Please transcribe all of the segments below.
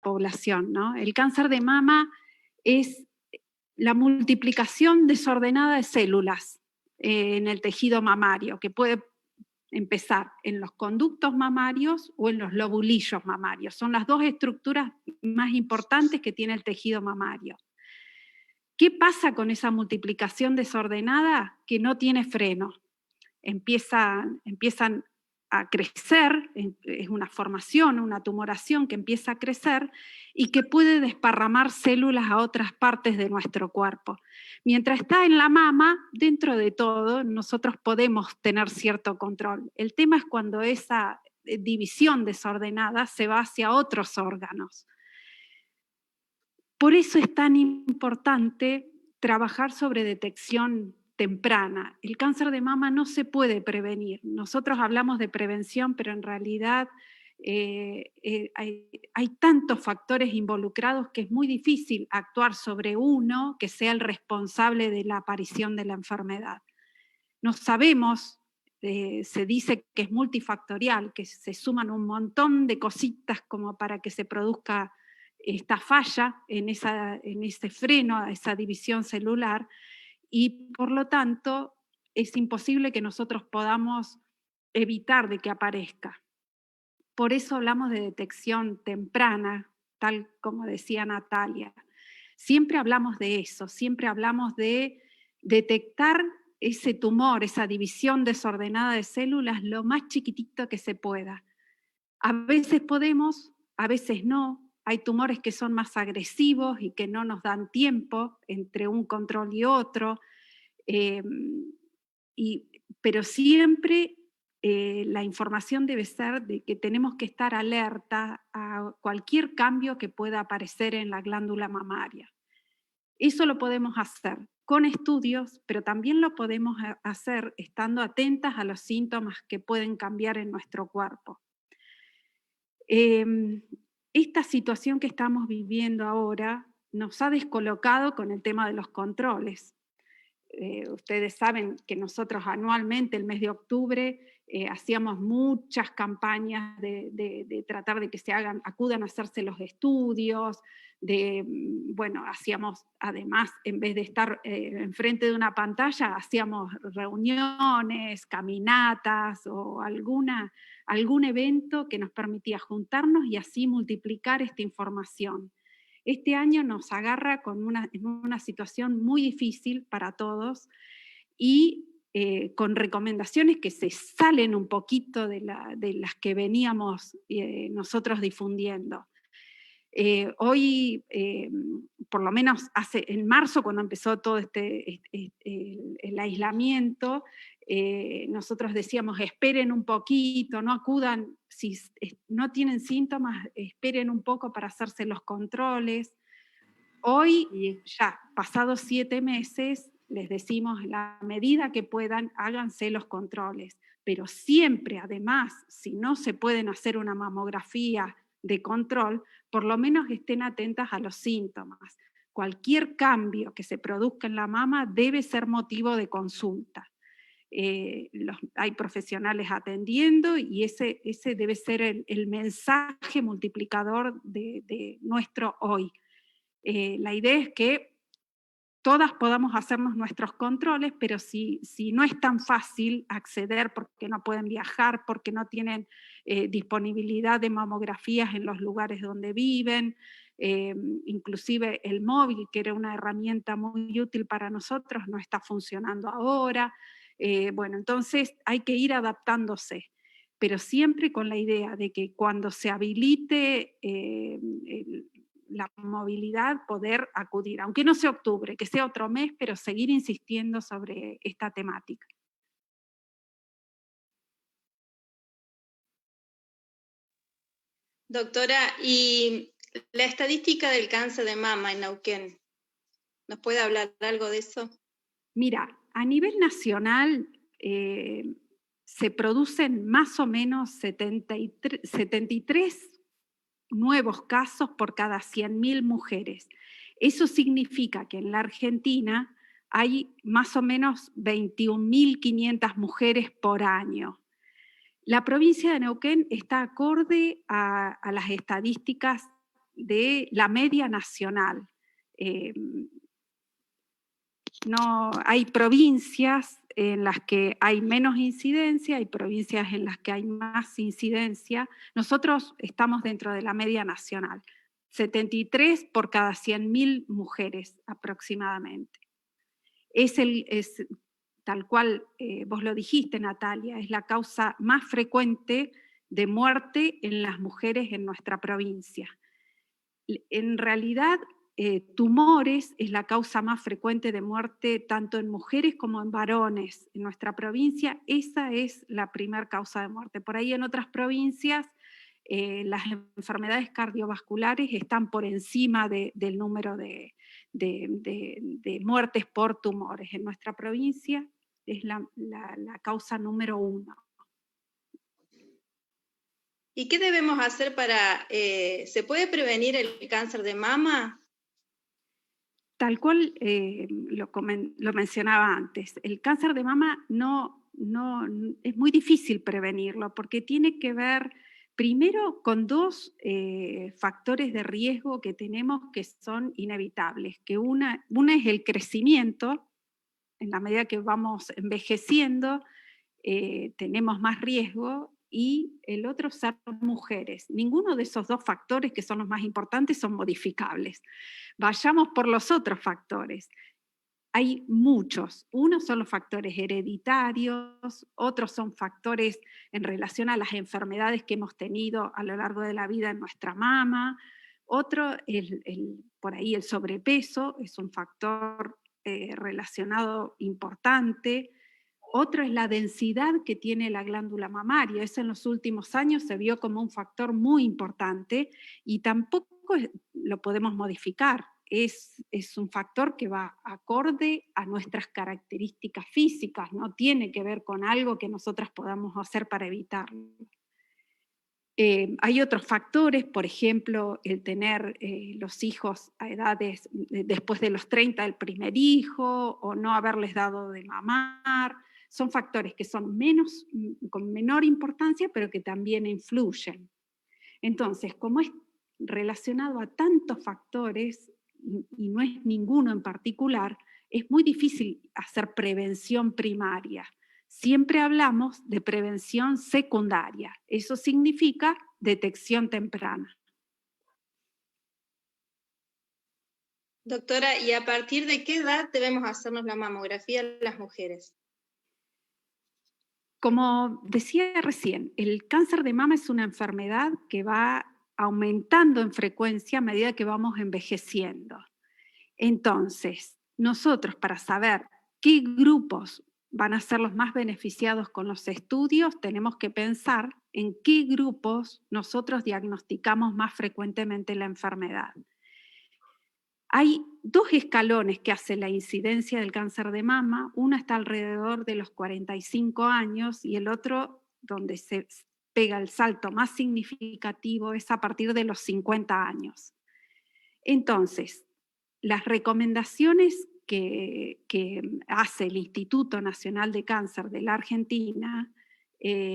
población, ¿no? El cáncer de mama es la multiplicación desordenada de células en el tejido mamario, que puede empezar en los conductos mamarios o en los lobulillos mamarios. Son las dos estructuras más importantes que tiene el tejido mamario. ¿Qué pasa con esa multiplicación desordenada? Que no tiene freno. Empiezan a crecer, es una formación, una tumoración que empieza a crecer y que puede desparramar células a otras partes de nuestro cuerpo. Mientras está en la mama, dentro de todo, nosotros podemos tener cierto control. El tema es cuando esa división desordenada se va hacia otros órganos. Por eso es tan importante trabajar sobre detección temprana. El cáncer de mama no se puede prevenir. Nosotros hablamos de prevención, pero en realidad hay tantos factores involucrados que es muy difícil actuar sobre uno que sea el responsable de la aparición de la enfermedad. No sabemos, se dice que es multifactorial, que se suman un montón de cositas como para que se produzca esta falla en ese freno a esa división celular, y por lo tanto es imposible que nosotros podamos evitar de que aparezca. Por eso hablamos de detección temprana, tal como decía Natalia. Siempre hablamos de eso, siempre hablamos de detectar ese tumor, esa división desordenada de células lo más chiquitito que se pueda. A veces podemos, a veces no. Hay tumores que son más agresivos y que no nos dan tiempo entre un control y otro. Eh, pero siempre la información debe ser de que tenemos que estar alerta a cualquier cambio que pueda aparecer en la glándula mamaria. Eso lo podemos hacer con estudios, pero también lo podemos hacer estando atentas a los síntomas que pueden cambiar en nuestro cuerpo. Esta situación que estamos viviendo ahora nos ha descolocado con el tema de los controles. Ustedes saben que nosotros anualmente, el mes de octubre, hacíamos muchas campañas de tratar de que acudan a hacerse los estudios, hacíamos además, en vez de estar enfrente de una pantalla, hacíamos reuniones, caminatas o algún evento que nos permitía juntarnos y así multiplicar esta información. Este año nos agarra en una situación muy difícil para todos y con recomendaciones que se salen un poquito de las que veníamos nosotros difundiendo. Hoy, por lo menos en marzo, cuando empezó todo el aislamiento, nosotros decíamos, esperen un poquito, no acudan, si no tienen síntomas, esperen un poco para hacerse los controles. Hoy, ya pasados 7 meses, les decimos, la medida que puedan, háganse los controles. Pero siempre, además, si no se pueden hacer una mamografía de control, por lo menos estén atentas a los síntomas. Cualquier cambio que se produzca en la mama debe ser motivo de consulta. Hay profesionales atendiendo y ese debe ser el mensaje multiplicador de nuestro hoy. La idea es que todas podamos hacernos nuestros controles, pero si no es tan fácil acceder porque no pueden viajar, porque no tienen disponibilidad de mamografías en los lugares donde viven, inclusive el móvil, que era una herramienta muy útil para nosotros, no está funcionando ahora. Entonces hay que ir adaptándose, pero siempre con la idea de que cuando se habilite la movilidad, poder acudir, aunque no sea octubre, que sea otro mes, pero seguir insistiendo sobre esta temática. Doctora, y la estadística del cáncer de mama en Neuquén, ¿nos puede hablar algo de eso? Mira, a nivel nacional se producen más o menos 73 nuevos casos por cada 100.000 mujeres. Eso significa que en la Argentina hay más o menos 21.500 mujeres por año. La provincia de Neuquén está acorde a las estadísticas de la media nacional. No, hay provincias en las que hay menos incidencia, hay provincias en las que hay más incidencia. Nosotros estamos dentro de la media nacional, 73 por cada 100.000 mujeres aproximadamente. Es tal cual vos lo dijiste, Natalia, es la causa más frecuente de muerte en las mujeres en nuestra provincia. En realidad, tumores es la causa más frecuente de muerte tanto en mujeres como en varones. En nuestra provincia esa es la primera causa de muerte. Por ahí en otras provincias las enfermedades cardiovasculares están por encima del número de muertes por tumores. En nuestra provincia es la causa número 1. ¿Y qué debemos hacer para, se puede prevenir el cáncer de mama? Tal cual lo mencionaba antes, el cáncer de mama es muy difícil prevenirlo porque tiene que ver primero con dos factores de riesgo que tenemos que son inevitables, que una es el crecimiento. En la medida que vamos envejeciendo tenemos más riesgo, y el otro ser mujeres. Ninguno de esos dos factores, que son los más importantes, son modificables. Vayamos por los otros factores. Hay muchos. Unos son los factores hereditarios, otros son factores en relación a las enfermedades que hemos tenido a lo largo de la vida en nuestra mama. Otro, por ahí el sobrepeso, es un factor relacionado importante. Otro es la densidad que tiene la glándula mamaria. Eso en los últimos años se vio como un factor muy importante y tampoco lo podemos modificar. Es un factor que va acorde a nuestras características físicas, no tiene que ver con algo que nosotras podamos hacer para evitarlo. Hay otros factores, por ejemplo, el tener los hijos a edades después de los 30 el primer hijo, o no haberles dado de mamar. Son factores que son con menor importancia, pero que también influyen. Entonces, como es relacionado a tantos factores, y no es ninguno en particular, es muy difícil hacer prevención primaria. Siempre hablamos de prevención secundaria. Eso significa detección temprana. Doctora, ¿y a partir de qué edad debemos hacernos la mamografía las mujeres? Como decía recién, el cáncer de mama es una enfermedad que va aumentando en frecuencia a medida que vamos envejeciendo. Entonces, nosotros, para saber qué grupos van a ser los más beneficiados con los estudios, tenemos que pensar en qué grupos nosotros diagnosticamos más frecuentemente la enfermedad. Hay dos escalones que hace la incidencia del cáncer de mama. Uno está alrededor de los 45 años y el otro, donde se pega el salto más significativo, es a partir de los 50 años. Entonces, las recomendaciones que hace el Instituto Nacional de Cáncer de la Argentina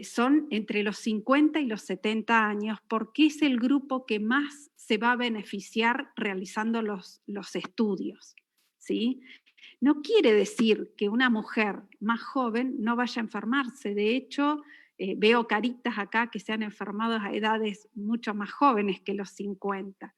son entre los 50 y los 70 años, porque es el grupo que más se va a beneficiar realizando los estudios, ¿sí? No quiere decir que una mujer más joven no vaya a enfermarse. De hecho, veo caritas acá que se han enfermado a edades mucho más jóvenes que los 50.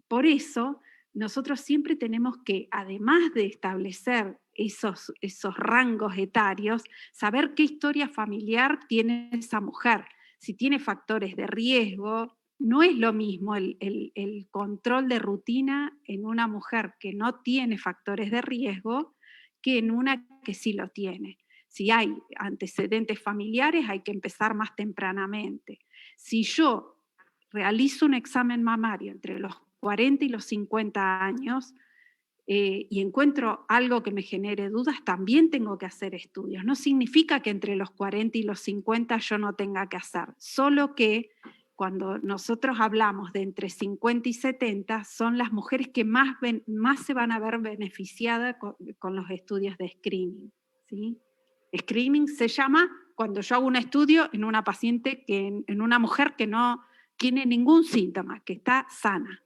Por eso, nosotros siempre tenemos que, además de establecer esos rangos etarios, saber qué historia familiar tiene esa mujer. Si tiene factores de riesgo, no es lo mismo el control de rutina en una mujer que no tiene factores de riesgo que en una que sí lo tiene. Si hay antecedentes familiares, hay que empezar más tempranamente. Si yo realizo un examen mamario entre los 40 y los 50 años y encuentro algo que me genere dudas, también tengo que hacer estudios. No significa que entre los 40 y los 50 yo no tenga que hacer, solo que cuando nosotros hablamos de entre 50 y 70, son las mujeres que más se van a ver beneficiadas con los estudios de screening, ¿sí? Screening se llama cuando yo hago un estudio en una paciente, en una mujer que no tiene ningún síntoma, que está sana.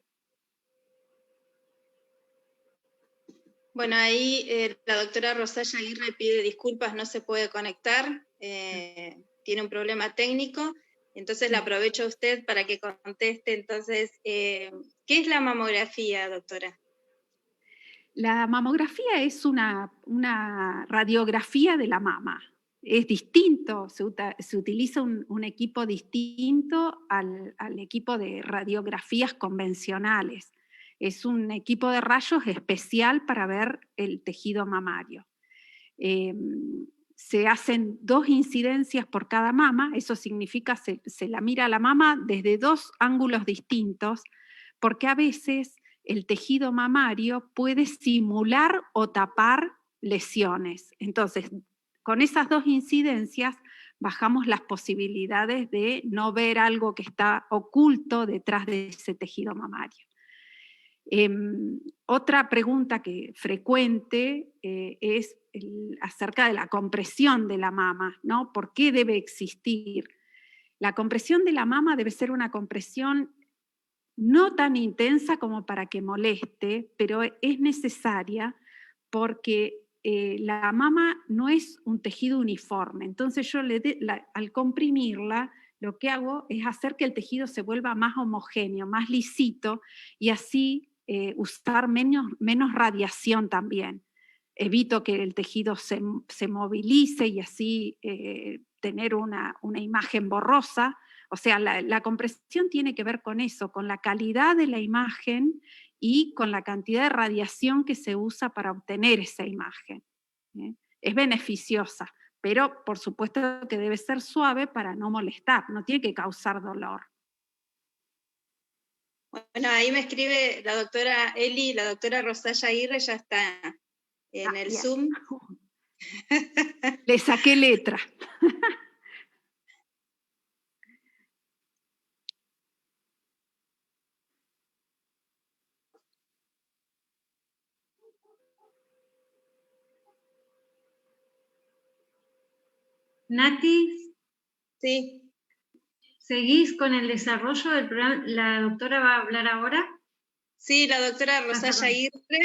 Bueno, ahí la doctora Rosalla Aguirre pide disculpas, no se puede conectar, tiene un problema técnico, entonces la aprovecho a usted para que conteste. Entonces, ¿qué es la mamografía, doctora? La mamografía es una radiografía de la mama. Es distinto, se utiliza un equipo distinto al equipo de radiografías convencionales. Es un equipo de rayos especial para ver el tejido mamario. Se hacen 2 incidencias por cada mama, eso significa se la mira a la mama desde 2 ángulos distintos, porque a veces el tejido mamario puede simular o tapar lesiones. Entonces, con esas 2 incidencias bajamos las posibilidades de no ver algo que está oculto detrás de ese tejido mamario. Otra pregunta frecuente es acerca de la compresión de la mama, ¿no? ¿Por qué debe existir? La compresión de la mama debe ser una compresión no tan intensa como para que moleste, pero es necesaria porque la mama no es un tejido uniforme. Entonces yo al comprimirla, lo que hago es hacer que el tejido se vuelva más homogéneo, más lisito, y así usar menos radiación también. Evito que el tejido se movilice y así tener una imagen borrosa. O sea, la compresión tiene que ver con eso, con la calidad de la imagen y con la cantidad de radiación que se usa para obtener esa imagen. Es beneficiosa, pero por supuesto que debe ser suave para no molestar, no tiene que causar dolor. Bueno, ahí me escribe la doctora Eli, la doctora Rosalla Aguirre ya está en el bien. Zoom. Le saqué letra. Nati, Sí. ¿seguís con el desarrollo del programa? ¿La doctora va a hablar ahora? Sí, la doctora Rosalla Aguirre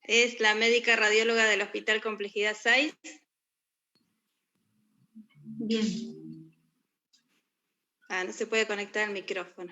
es la médica radióloga del Hospital Complejidad 6. Bien. No se puede conectar el micrófono.